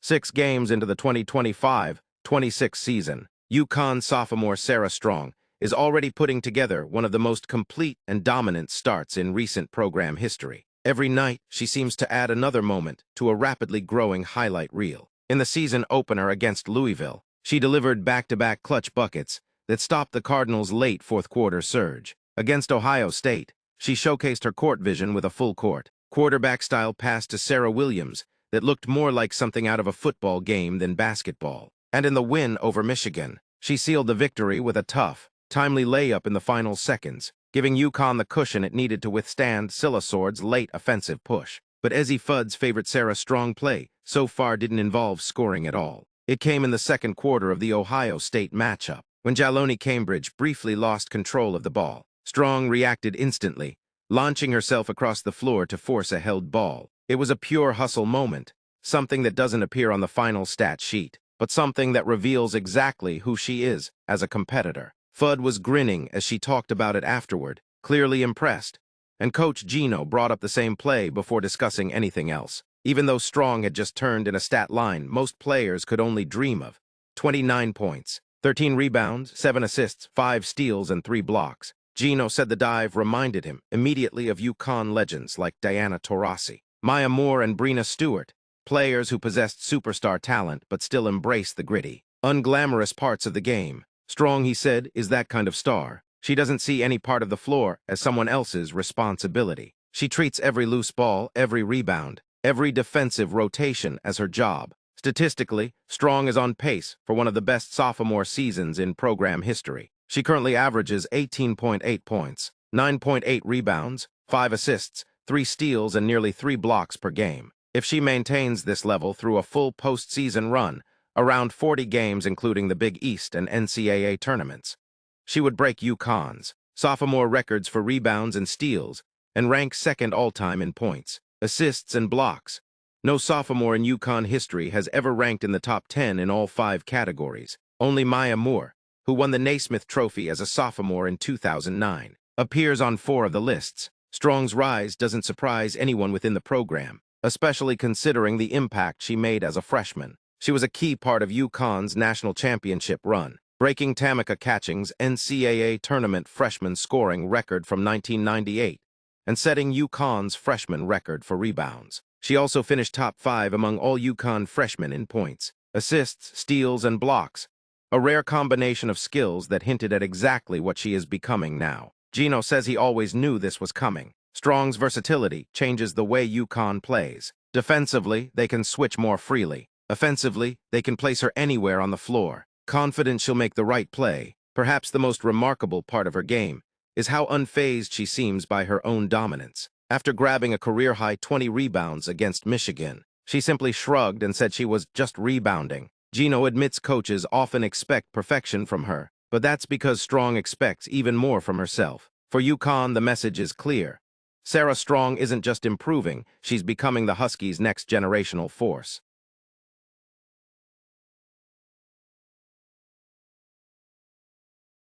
6 games into the 2025-26 season, UConn sophomore Sarah Strong is already putting together one of the most complete and dominant starts in recent program history. Every night, she seems to add another moment to a rapidly growing highlight reel. In the season opener against Louisville, she delivered back-to-back clutch buckets that stopped the Cardinals' late fourth-quarter surge. Against Ohio State, she showcased her court vision with a full-court, quarterback-style pass to Sarah Williams that looked more like something out of a football game than basketball. And in the win over Michigan, she sealed the victory with a tough, timely layup in the final seconds, giving UConn the cushion it needed to withstand Sword's late offensive push. But Ezzie Fudd's favorite Sarah Strong play so far didn't involve scoring at all. It came in the second quarter of the Ohio State matchup, when Jaloni Cambridge briefly lost control of the ball. Strong reacted instantly, launching herself across the floor to force a held ball. It was a pure hustle moment, something that doesn't appear on the final stat sheet, but something that reveals exactly who she is as a competitor. Fudd was grinning as she talked about it afterward, clearly impressed, and Coach Gino brought up the same play before discussing anything else. Even though Strong had just turned in a stat line most players could only dream of: 29 points, 13 rebounds, 7 assists, 5 steals, and 3 blocks. Gino said the dive reminded him immediately of UConn legends like Diana Taurasi, Maya Moore, and Breena Stewart, players who possessed superstar talent but still embraced the gritty, unglamorous parts of the game. Strong, he said, is that kind of star. She doesn't see any part of the floor as someone else's responsibility. She treats every loose ball, every rebound, every defensive rotation as her job. Statistically, Strong is on pace for one of the best sophomore seasons in program history. She currently averages 18.8 points, 9.8 rebounds, 5 assists, 3 steals, and nearly 3 blocks per game. If she maintains this level through a full postseason run, around 40 games including the Big East and NCAA tournaments, she would break UConn's sophomore records for rebounds and steals and rank second all-time in points, assists, and blocks. No sophomore in UConn history has ever ranked in the top 10 in all 5 categories. Only Maya Moore, who won the Naismith Trophy as a sophomore in 2009, appears on 4 of the lists. Strong's rise doesn't surprise anyone within the program, especially considering the impact she made as a freshman. She was a key part of UConn's national championship run, breaking Tamika Catching's NCAA tournament freshman scoring record from 1998 and setting UConn's freshman record for rebounds. She also finished top 5 among all UConn freshmen in points, assists, steals, and blocks, a rare combination of skills that hinted at exactly what she is becoming now. Gino says he always knew this was coming. Strong's versatility changes the way UConn plays. Defensively, they can switch more freely. Offensively, they can place her anywhere on the floor. Confident she'll make the right play. Perhaps the most remarkable part of her game is how unfazed she seems by her own dominance. After grabbing a career-high 20 rebounds against Michigan, she simply shrugged and said she was just rebounding. Gino admits coaches often expect perfection from her, but that's because Strong expects even more from herself. For UConn, the message is clear. Sarah Strong isn't just improving, she's becoming the Huskies' next generational force.